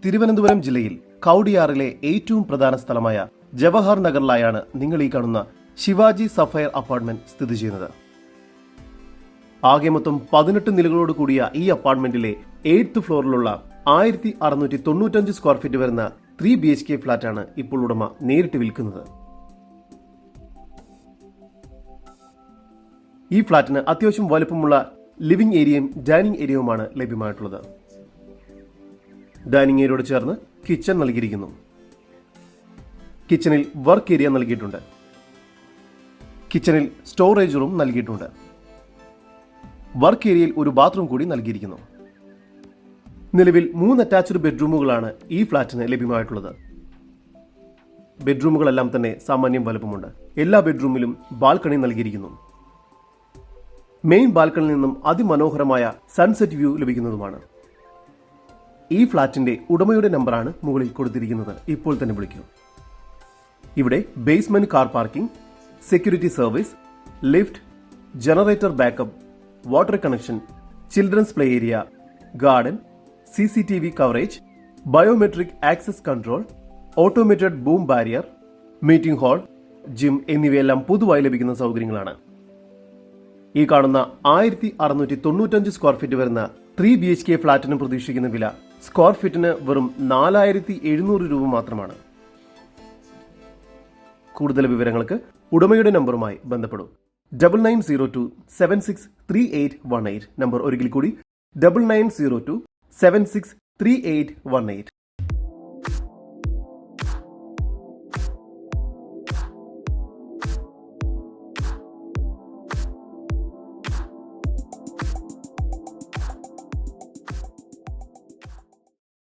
തിരുവനന്തപുരം ജില്ലയിൽ കൗടിയാറിലെ ഏറ്റവും പ്രധാന സ്ഥലമായ ജവഹർ നഗറിലായാണ് നിങ്ങൾ ഈ കാണുന്ന ശിവാജി സഫയർ അപ്പാർട്ട്മെന്റ് സ്ഥിതി ചെയ്യുന്നത്. ആകെ മൊത്തം 18 നിലകളോട് കൂടിയ ഈ അപ്പാർട്ട്മെന്റിലെ 8th ഫ്ലോറിലുള്ള 1695 സ്ക്വയർ ഫീറ്റ് വരുന്ന 3 BHK ഫ്ളാറ്റാണ് ഇപ്പോൾ ഉടമ നേരിട്ട് വിൽക്കുന്നത്. ഈ ഫ്ളാറ്റിന് അത്യാവശ്യം വലുപ്പമുള്ള ലിവിംഗ് ഏരിയയും ഡൈനിങ് ഏരിയയുമാണ് ലഭ്യമായിട്ടുള്ളത്. ഡൈനിങ് ഏരിയയോട് ചേർന്ന് കിച്ചൺ നൽകിയിരിക്കുന്നു. കിച്ചണിൽ വർക്ക് ഏരിയ നൽകിയിട്ടുണ്ട്. കിച്ചണിൽ സ്റ്റോറേജ് റൂം നൽകിയിട്ടുണ്ട്. വർക്ക് ഏരിയയിൽ ഒരു ബാത്റൂം കൂടി നൽകിയിരിക്കുന്നു. നിലവിൽ 3 അറ്റാച്ച്ഡ് ബെഡ്റൂമുകളാണ് ഈ ഫ്ളാറ്റിന് ലഭ്യമായിട്ടുള്ളത്. ബെഡ്റൂമുകളെല്ലാം തന്നെ സാമാന്യം വലുപ്പമുണ്ട്. എല്ലാ ബെഡ്റൂമിലും ബാൽക്കണി നൽകിയിരിക്കുന്നു. മെയിൻ ബാൽക്കണിയിൽ നിന്നും അതിമനോഹരമായ സൺസെറ്റ് വ്യൂ ലഭിക്കുന്നതുമാണ്. ഈ ഫ്ളാറ്റിന്റെ ഉടമയുടെ നമ്പറാണ് മുകളിൽ കൊടുത്തിരിക്കുന്നത്. ഇപ്പോൾ തന്നെ വിളിക്കൂ. ഇവിടെ basement car parking, security service, lift, generator backup, water connection, children's play area, garden, CCTV coverage, biometric access control, automated boom barrier, meeting hall, gym എന്നിവയെല്ലാം പുതുതായി ലഭിക്കുന്ന സൗകര്യങ്ങളാണ്. ഈ കാണുന്ന 1695 സ്ക്വയർ ഫീറ്റ് വരുന്ന 3 BHK ഫ്ളാറ്റിന് പ്രതീക്ഷിക്കുന്ന വില സ്ക്വയർ ഫീറ്റിന് വെറും 4700 രൂപ മാത്രമാണ്. കൂടുതൽ വിവരങ്ങൾക്ക് ഉടമയുടെ നമ്പറുമായി ബന്ധപ്പെടും. 9902763818 നമ്പർ ഒരിക്കൽ കൂടി 9902763818.